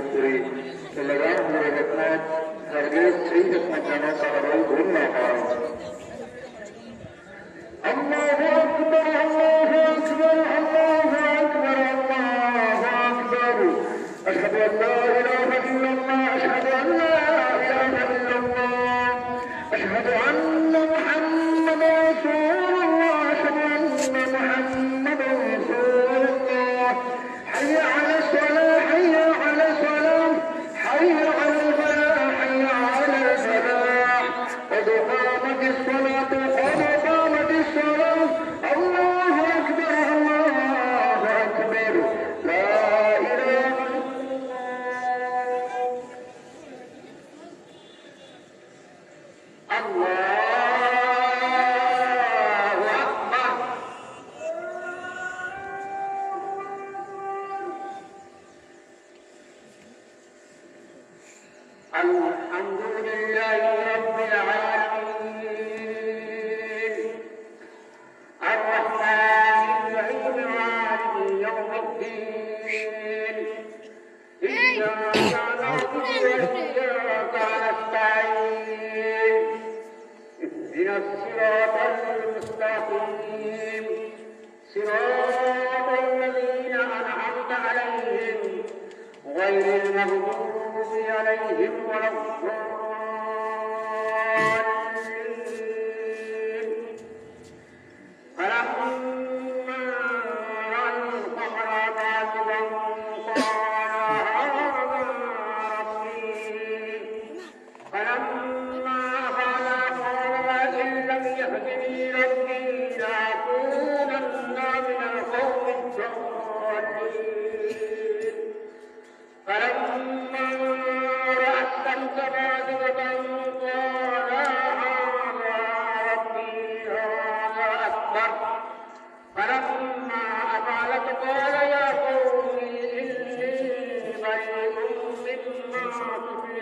Victory, the Lagan Hikmat, Hargis 3 Hikmat Jana Sarabal Gurna Haram. Allahu Akbar, Allahu Akbar, Allahu Akbar, Allahu Akbar. Ashhadu an la ilaha illallah, ashhadu an la ilaha illallah, ashhadu anna Muhammadan Rasulullah, ashhadu anna Muhammadan Rasulullah. Hayya ala salah, hayya ala salam, hayya ala falah, hayya ala falah. Qad qamatis salatu, qad qamatis salah. Allahu Akbar, Allahu Akbar. La ilaha الحمد لله رب العالمين الرحمن الرحيم مالك يوم الدين إياك نعبد وإياك نستعين اهدنا الصراط المستقيم صراط الذين أنعمت عليهم غير المغضوب عليهم ولا الضالين. فلما رأى القمر باطلا قال هذا ربي، فلما أفل قال إن لم يهدني ربي لأكونن من القوم الضالين. فلما رأى الشمس بازغة قال هذا ربي هذا أكبر. فلما أفلت قال يا قوم إني بريء مما تشركون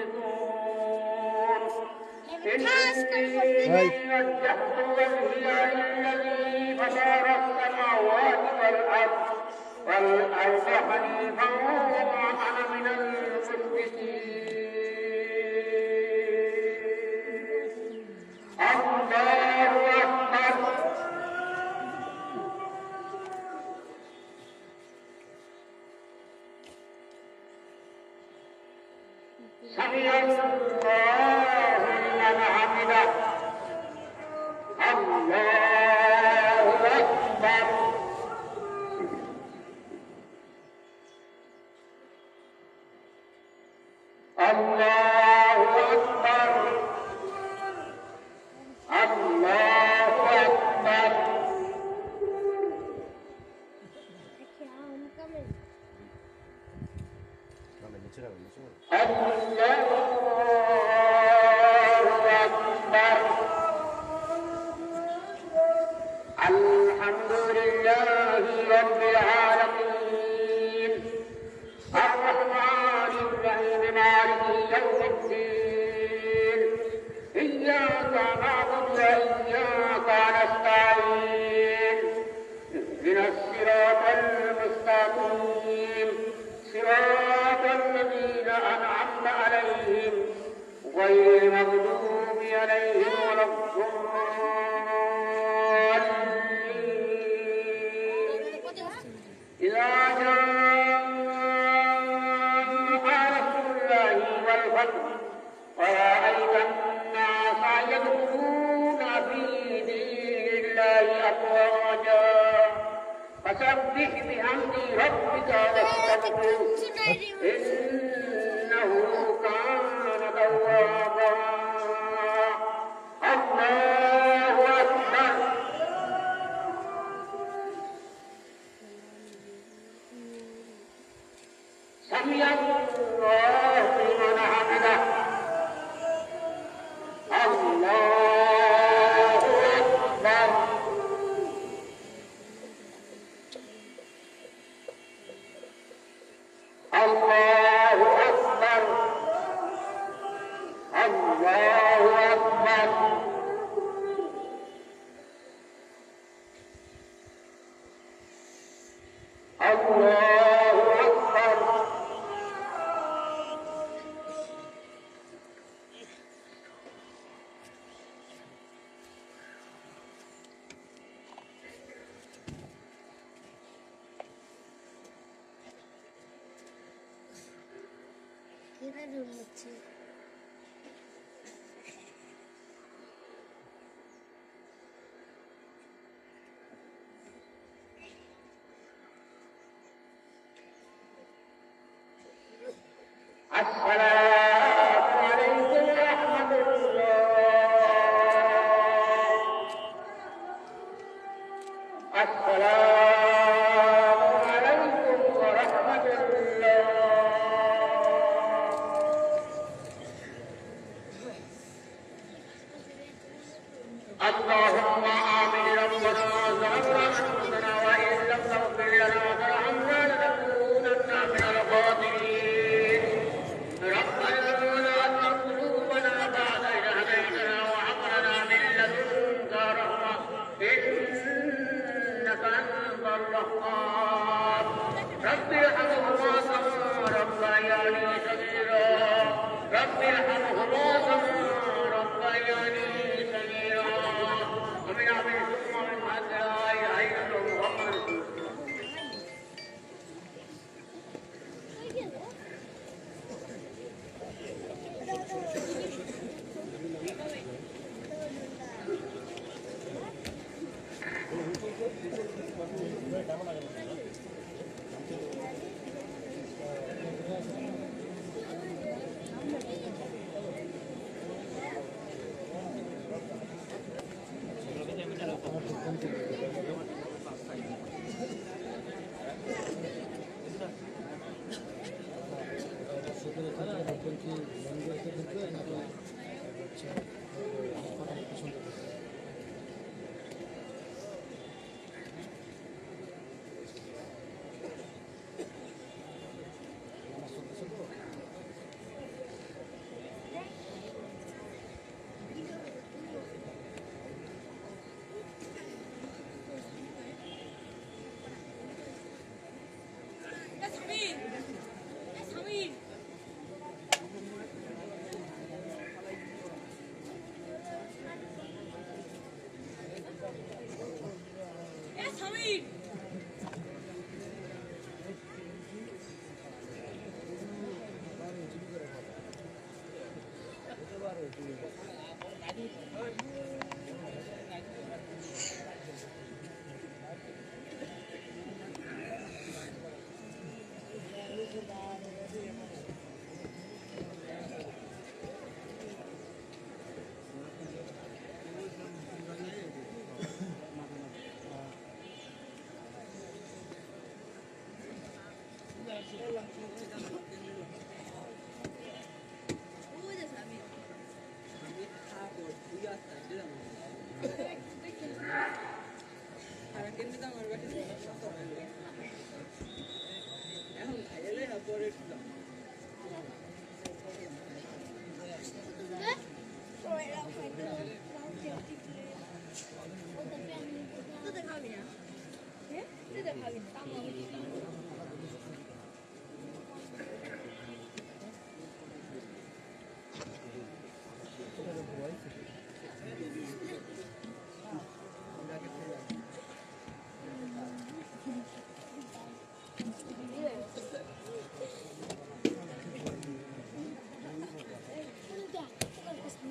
إني وجهت وجهي للذي فطر السماوات والأرض حنيفا وما أنا من المشركين. الله أكبر. سمع الله لمن حمده. الله أكبر. الله أكبر. الله أكبر. الحمد لله رب العالمين الرحمن الرحيم مالك يوم الدين إياك نعبد وإياك نستعين اهدنا الصراط المستقيم صراط الذين أنعمت عليهم غير المغضوب عليهم ولا الضالين. إذا جاء نصر الله والفتح ورأيت الناس يدخلون في دين الله أفواجا فسبح بحمد ربك واستغفره إنه كان توابا. الله أكبر. سمع الله لمن حمده. الله أكبر. الله أكبر. الله أكبر. الله أكبر. যেটা room হচ্ছে اللهم آمين ربنا ظلمنا أنفسنا وإن لم تغفر لنا وترحمنا لنكونن من الخاسرين ربنا لا تزغ قلوبنا بعد إذ هديتنا وهب لنا من لدنك رحمة إنك أنت الوهاب رب ارحمهما كما ربياني صغيرا رب ارحمهما كما ربياني ومن عمل ثم من حتى لا اله الا الله محمد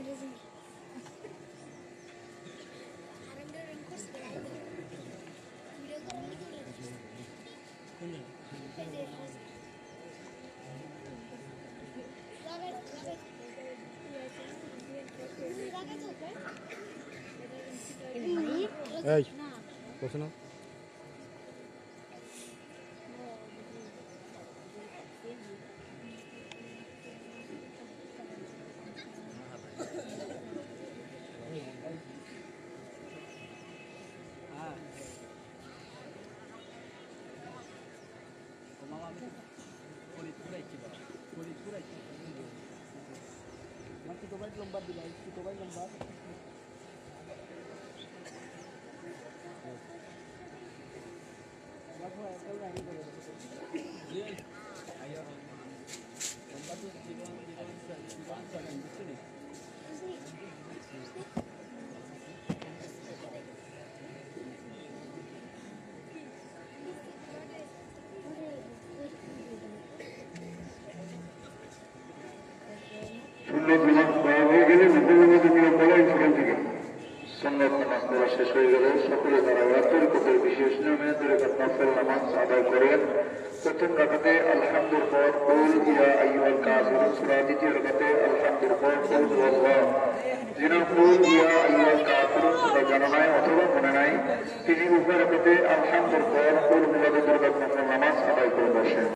رسول এই বসে না lembar di bawah itu coba lembar হয়ে গেলে নফল নামাজের নিয়ম বলেন সেখান থেকে সুন্নত নামাজ পড়া শেষ হয়ে গেলে সকলে তারা রাতের কোটের বিশেষ নিয়মে নফল নামাজ আদায় করেন। প্রথম রাকাতে আলহামদুর পর কুল ইয়া আইয়ুহাল কাফিরুন সূরা, দ্বিতীয় রাকাতে আলহামদুর পর কুল হুয়াল্লাহ। যিনি কুল ইয়া আইয়ুহাল কাফিরুন সূরা জানা নাই অথবা মনে নাই, তিনি উভয় রাকাতে আলহামদুর পর কুল হুয়াল্লাহ নফল নামাজ আদায় করে বসেন।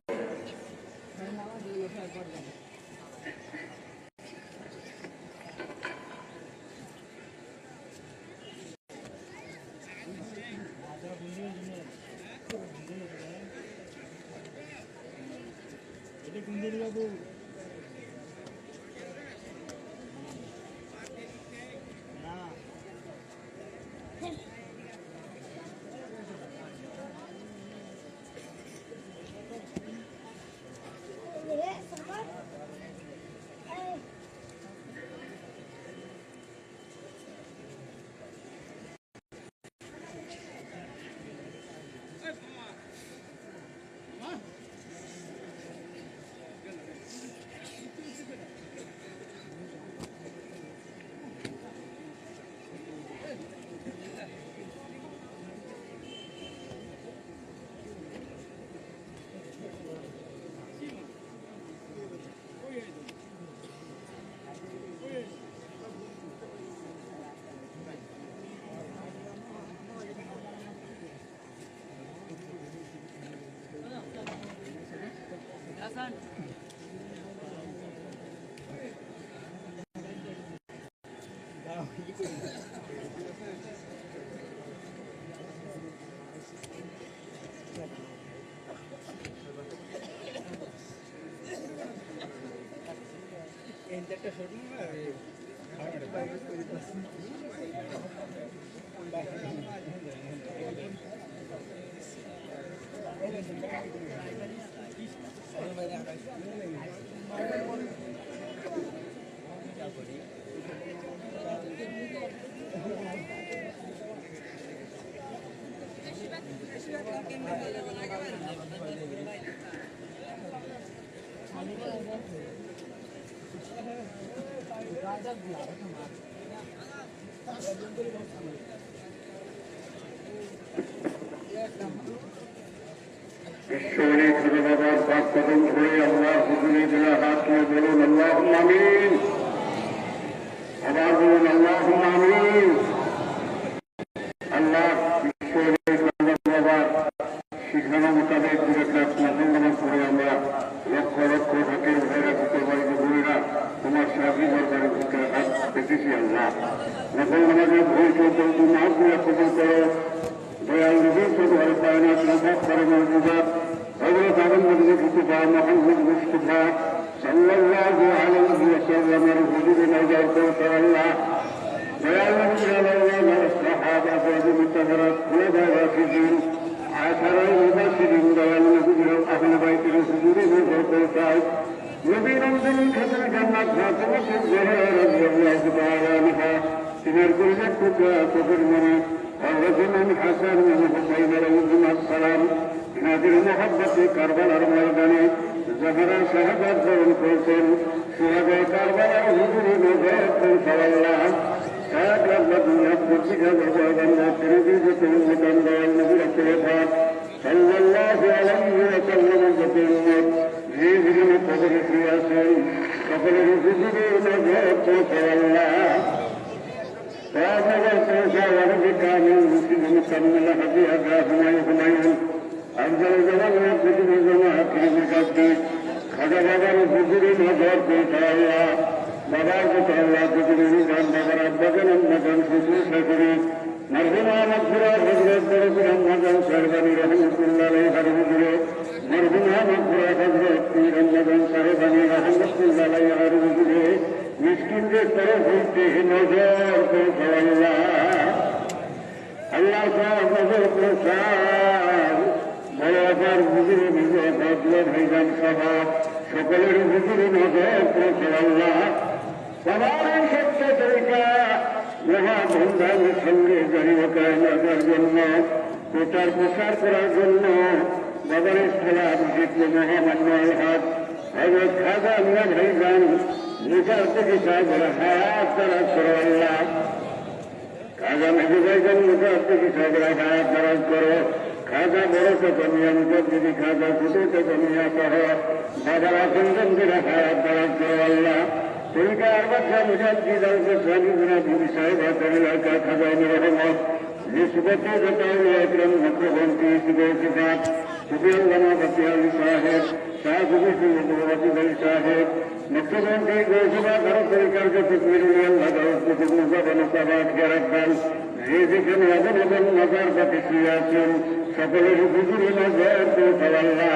বিশ্বরী ছোট বাবার পাক কদম ধরে আল্লাহ হুজুরে দিলা হাত তুলে বলুন আল্লাহুম্মা আমিন। আবার বলুন আল্লাহুম্মা আমিন। আল্লাহ বিশ্বরী ছোট বাবার শিখানো মোতাবেক দূরে নামাজ পড়ে আমরা লক্ষ লক্ষ ঢাকের ভাইরা ভূতের বাড়িতে ঘুরেরা তোমার সাহায্য দরবারে ভূতের হাত পেতেছি। আল্লাহ নকল নামাজের ভুল চলতে তুমি হাত দিয়ে কবুল করো। দয়াল নবী সদরে কায়নাত নবাব করে মওজুদাত হযরত আদম নবীর ফুতুবা মুহাম্মদ মুস্তাফা সাল্লাল্লাহু আলাইহি ওয়াসাল্লামের হুজুরে নজর করতে আল্লাহ দয়াল নবী আলাইহি সাহাবা সাহাবী মুতাহারাত খুলাফা রাশিদিন আশারায়ে মুবাশশিরিন দয়াল নবীর আহলে বাইতের হুজুরে নজর করতে নবী রমজান খাতুন জান্নাত ফাতিমা জোহরা রাদিয়াল্লাহু তাআলা আনহা তিনার কলিজার টুকরা চোখের মনে الرجل حسن من حسين عليهما السلام نادر محبة كربلاء الميدان زهرا شهدت ذو الحسين شهداء كربلاء حضور نجاة فوالله كاد الذي يخرجك وجودا تريد المدن والنبي الكلفات صلى الله عليه وسلم بكلمة جيد قدر سياسي قبل الحضور نجاة فوالله وأفضل سنساوه بكامل مسلم مكمل حديثا هميون أفضل زمان يبدو بزمان كريم قبضي خدر بابر الحضور نظر بيتا الله بابر الله تدري نظام بابر أبقى نمجن حضور شكري مرحبا مغفرة حضرت برسل مجن سربني رحمة الله عليه حضور مرحبا مغفرة حضرت پیر مجن سربني رحمة الله عليه حضور মিসকিনদের তরফ হইতে নজর করতে আল্লাহ নজর প্রসাদ বড় হুজুরে নিজে বদলে ভাইজান সভা সকলের হুজুরে নজর করতে আল্লাহ সবার সত্য তরিকা মহাধুমধামের সঙ্গে জারিয়ে কায়নার জন্য প্রচার প্রসার করার জন্য বাবার স্থলা বিশেষ মহামান্য হাত হযরত খাজা মিয়া ভাইজান মুখার্জি সাহেবের হায়াত দারাজ করো আল্লাহ। খাজা মেহবুব ভাইজান মুখার্জি সাহেবের হায়াত দারাজ করো। খাজা বড় কমিয়া মুখার্জি খাজা ছোট কমিয়া সহ বাবার আসনজনদের হায়াত দারাজ করো আল্লাহ। তরিকার বাচ্চা মুখার্জি দাউকে স্বামী গুনা বিবি সাহেব হাতের এলাকা খাজাইনি রহমত নিসবতে জতাউলিয়া ইকরাম মুখ্যমন্ত্রী সিফাত সুফিয়াল্লামা ফতি আলী সাহেব শাহ সুফি মুবারক আলী সাহেব মুখ্যমন্ত্রী গৌসভা ভারত তরিকার যে তকবীরুল আল্লাহ কুতুব মুজাবান সাবাত গেরাকবান যে যেখানে আবন নজর পাতে শুয়ে আছেন সকলের হুজুরে নজর পৌঁছাও আল্লাহ।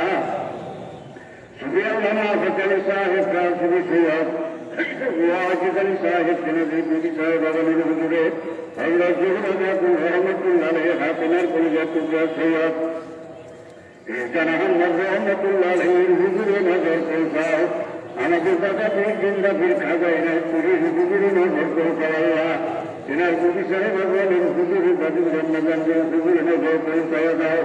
সুফিয়াল্লামা ফতি আলী সাহেব শাহ সুফি সৈয়দ ওয়াজিদ আলী সাহেব সিনাদি বিবি সাহেব আবনের হুজুরে আল্লাহ জহুরাতুল রহমতুল্লাহ আলাইহি হাকিমের কলিজাতুল্লাহ সৈয়দ জানাহান রহমতুল্লাহ আলাইহির হুজুরে নজর পৌঁছাও। আমাদের দাদা পীর জিন্দাফির খাজাই নাই পুরীর হুজুরে নজর পৌঁছাও আল্লাহ। তেনার বিবি সাহেব আবনের হুজুরে দাদুর রহমানের হুজুরে নজর পৌঁছাও দাও।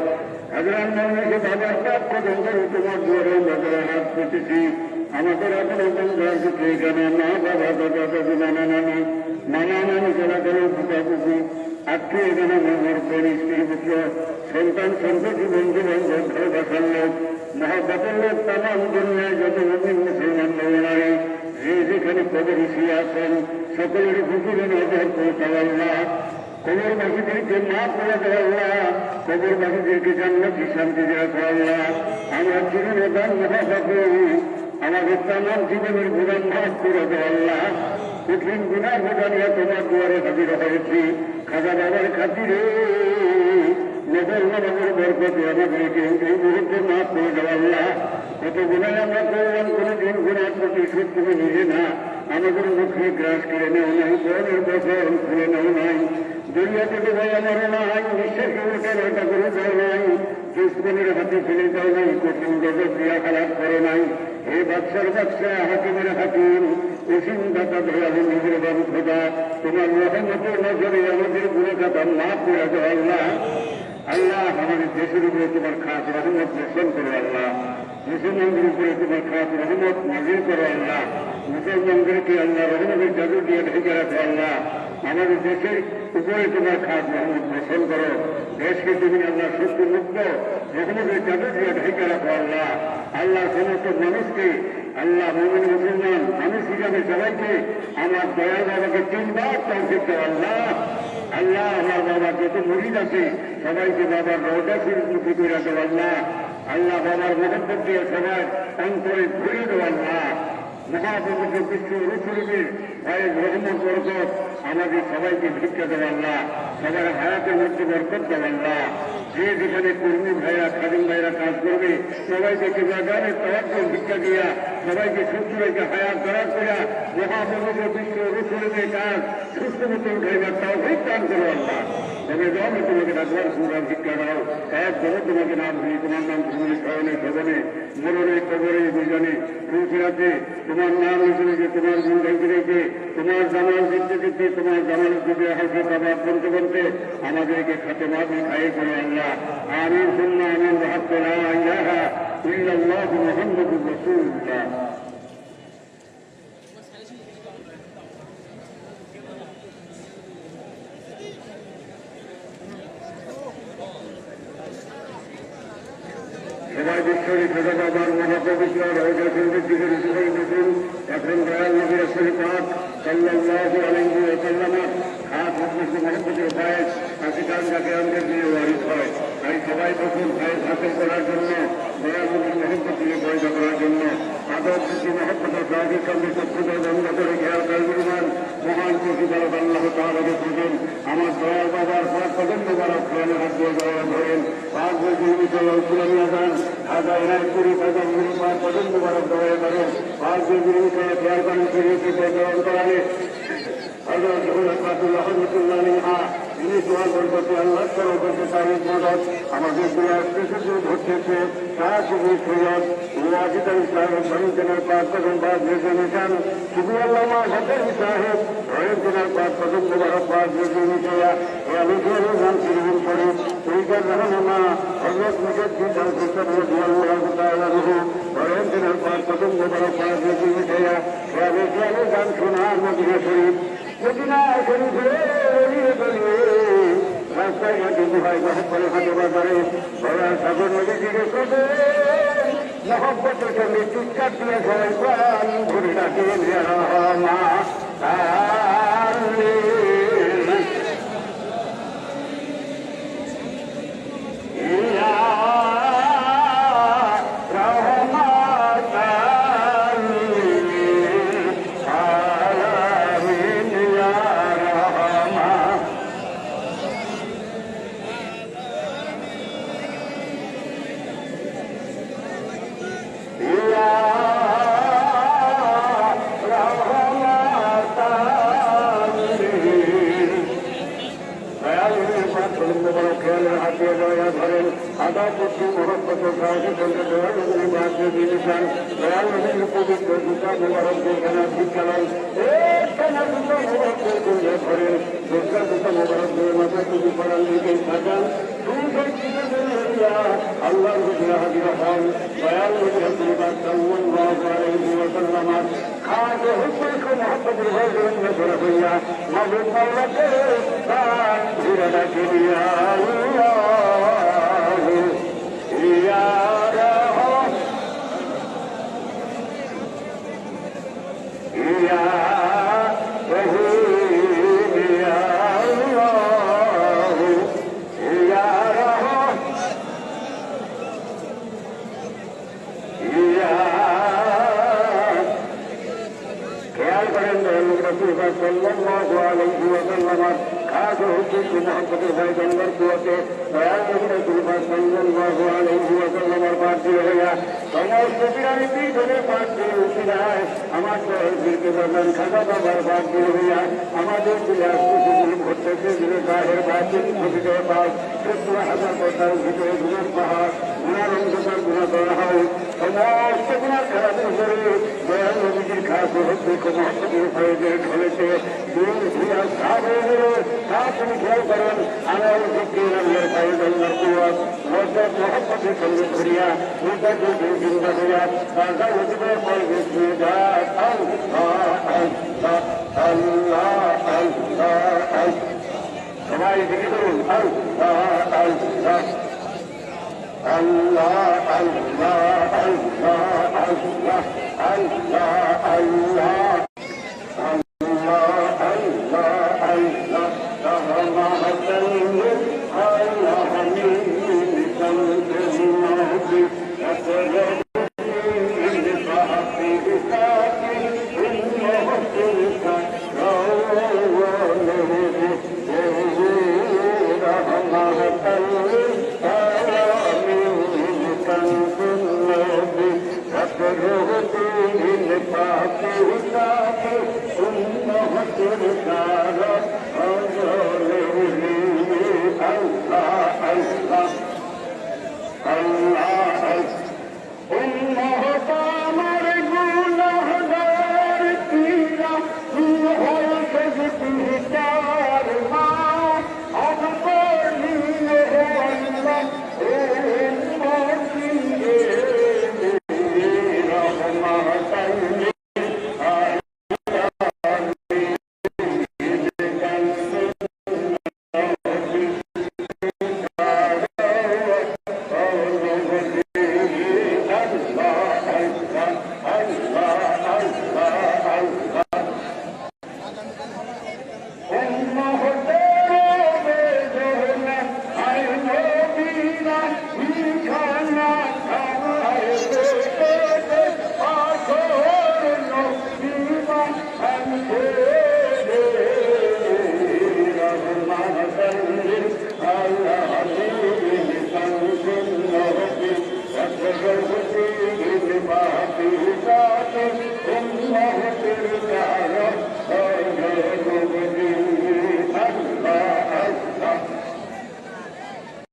হাজরান মানুষে বাবার পাপ পর্যন্ত তোমার দুয়ারে নজরে হাত পেতেছি। আমাদের আপন বন্ধুকে এখানে মা বাবা দাদা দাদু নানা নানি নানা নানি চলাচলের পুকা পুকু আত্মীয় এখানে মনের প্রেমী স্ত্রী পুত্র সন্তান সন্ততি বন্ধু বান্ধব ঘর বাসার লোক মহাব্বতের লোক তামাম দুনিয়ায় যত মুমিন মুসলমান নারী যে যেখানে কবর শুয়ে আছেন সকলের হুজুরে নজর পৌঁছাও আল্লাহ। কবরবাসীদেরকে মাফ করে দেওয়া আল্লাহ। কবরবাসীদেরকে জান্নাতি শান্তি দেওয়া আল্লাহ। আমরা চিরদান মহাবাবু আমাদের তামাম জীবনের গুণান মাফ করে দেওয়া আল্লাহ। কঠিন গুণা ভোগানিয়া তোমার দুয়ারে হাজির হয়েছি খাজা বাবার খাতিরে নজর নামাজের বরকতে আমাদেরকে এই মুহূর্তে মাফ করে দেওয়া আল্লাহ। কত গুণায় আমরা করলাম কোনোদিন গুণার প্রতিশোধ তুমি নিজে না আমাদের মুখে গ্রাস করে নেও নাই বনের বছর খুলে নেও নাই দুনিয়াতে ডুবাই আমারও নাই নিঃশ্বাসে উঠে রয়টা করে দেওয়া নাই দুশ্মনের হাতে ফেলে দাও নাই কঠিন গজব দিয়া খারাপ করে নাই। হে বাদশার বাদশা হাকিমের হাকিম অসীম দাতা দয়ালু নিজের বাবু খোদা তোমার রহমতের নজরে আমাদের গুণে খাতা মাফ করে দাও আল্লাহ। আল্লাহ আমাদের দেশের উপরে তোমার খাস রহমত বর্ষণ করো আল্লাহ। মুসলমানদের উপরে তোমার খাস রহমত নাজিল করো আল্লাহ। মুসলমানদেরকে আল্লাহ রহমতের জাদু দিয়ে ঢেকে রাখো আল্লাহ। আমাদের দেশের উপরে তোমার খাস রহমত বর্ষণ করো। দেশকে তুমি আল্লাহ শক্তি মুক্ত রহমতের জাদু দিয়ে ঢেকে রাখো আল্লাহ। আল্লাহ সমস্ত মানুষকে আল্লাহ মুমিন মুসলমান মানুষ হিসাবে সবাইকে আমার দয়া বাবাকে তিনবার তৌফিক দাও আল্লাহ। আল্লাহ আমার বাবা যত মুরিদ আছে সবাইকে বাবার রওজা শরীফ মুখী করে রাখো আল্লাহ। আল্লাহ বাবার মহব্বত দিয়ে সবাই অন্তরে ঘুরে দেও আল্লাহ। মহাপবিত্র বিশ্ব রসুলের ভয়ের রহমত বরকত আমাদের সবাইকে ভিক্ষা দেওয়া আল্লাহ। সবার হায়াতের মধ্যে বরকত দেওয়া আল্লাহ। যে যেখানে কর্মী ভাইরা খাদিম ভাইরা কাজ করবে সবাইকে কেবলাগানের তওয়াক্কুল ভিক্ষা দিয়া সবাইকে সুস্থ রেখে হায়াত করার করা মহাপবিত্র বিশ্ব রসুলের কাজ সুস্থ মতো উঠাইবার তাওফিক দান করো আল্লাহ। তবে যাও তোমাকে ডাকবার সুন্দর ভিক্ষা দাও এক ধরে তোমাকে নাম ধরি তোমার নাম ভূমি স্মরণে শোভনে মরণে কবরে দুজনে পৌঁছে তোমার নাম হিসেবে তোমার গুণ গাইতে রেখে তোমার জামাল দেখতে দেখতে তোমার জামাল যুগে হাসে বাবা বলতে বলতে আমাদেরকে খাতে মাফি খাই করে আল্লাহ। আমিন সুন্না আমিন ওয়াহ্দা লা ইলাহা ইল্লাল্লাহু মুহাম্মাদুর রাসূলুল্লাহ। সবাই বিশ্বরী খোদা বাবার মহাপবিত্র রওজা শরীফের দিকে রুজু নতুন এখন দয়াল নবী রাসূল পাক সাল্লাল্লাহু আলাইহি ওয়া সাল্লাম খাস মুসলিম মহব্বতের ফায়েজ আশিকান যাকে আমাদের দিয়ে ওয়ারিস হয় তাই সবাই প্রথম ফায়েজ হাসিল করার জন্য দয়াল নবীর মহব্বত দিয়ে পয়দা করার জন্য আদর খুশি মহব্বতের সাহায্যের সঙ্গে চক্ষুদের বন্ধ করে খেয়াল কালবিমান মহান প্রতিপালক আল্লাহ তাআলাকে খুঁজেন আমার দয়াল বাবার পাঁচ কদম মোবারক প্রাণে হাত দিয়ে দয়া ধরেন পাঁচ বছর বিষয় ফুলানিয়া যান খাজা এনায়তপুরি খাজা মুড়ি পাঁচ কদম মোবারক দয়া করেন পাঁচ বছর বিষয়ে খেয়াল করেন শরীরকে প্রচলন করালে হযরত রহমাতুল্লাহ রহমাতুল্লাহ তিনি দোয়া করতে আল্লাহ করো করতে তারিখ মদত আমাদের দোয়া স্পেশাল ঘটতেছে শাহ সুফি সৈয়দ ওয়াজিদ আলী সাহেব রহিমজনের পাঁচ কদম বাদ ভেজে নিশান সুফি আল্লামা হকের সাহেব রহিমজনের পাঁচ কদম মোবারক বাদ ভেজে নিশায়া এ আলোচনার নাম শুরু করে তরিকার রহমানা হযরত মুজাদ্দিদ আল-হুসাইন রাদিয়াল্লাহু তাআলা আনহু রহিমজনের পাঁচ কদম মোবারক বাদ ভেজে নিশায়া সবে চলে গান শোনার মদিনা শরীফ মদিনা শরীফে রাস্তায় ঘাটে দুহাই মহব্বরে হাটে বাজারে বড় সাগর নদী দিকে চলে মহব্বতের সঙ্গে চিৎকার দিয়ে সবাই প্রাণ ঘুরে ডাকে মা আদা করছি মহব্বত সাহসী সঙ্গে দয়া নদী বাদ দিয়েছেন দয়া নদীর পবিত্র জুতা মোবারক যেখানে শিক্ষালয় একখানা জুতা মোবারকের গুঞ্জে ধরেন দুর্গা জুতা মোবারক দিয়ে মাথায় টুপি পড়ান দিকে থাকান আল্লাহ হাজির হন দয়াল নদী হাজির বাদ সাল্লাল্লাহু খাদ হুকুম মহব্বতের ভয় ধরে হইয়া মালিক আল্লাহকে প্রাণ ঘুরে ডাকে দিয়া sallallahu alaihi wa sallam खास हुकुम की मोहब्बत भाई जंगल कुआते दयाल नबी रसूल सल्लल्लाहु अलैहि वसल्लम बात दिया गया समस्त बिरानी पी धरे बात दी उसिराय हमारे दिल के बदन खाजा बाबा बात दी गया हमारे दिल आंसू से घुटते से दिल जाहिर बात की खुशी के पास कितना हजार बताओ कि गुनाह पहाड़ गुनाह रंग पर गुनाह कर रहा है समस्त गुनाह खराब करे दयाल नबी की खास हुकुम को मोहब्बत भाई जे ढोले से दूर दिया साबे আপনি খেয়াল করেন আমার জিকির আল্লাহর বাইরে আল্লাহর কুয়াত মসজিদ মোহাম্মদের সঙ্গে ঘুরিয়া মুদাকে জিন্দা হইয়া রাজা উজবে পর গেছে যায় আল্লাহ সবাই জিকির করুন আল্লাহ আল্লাহ আল্লাহ আল্লাহ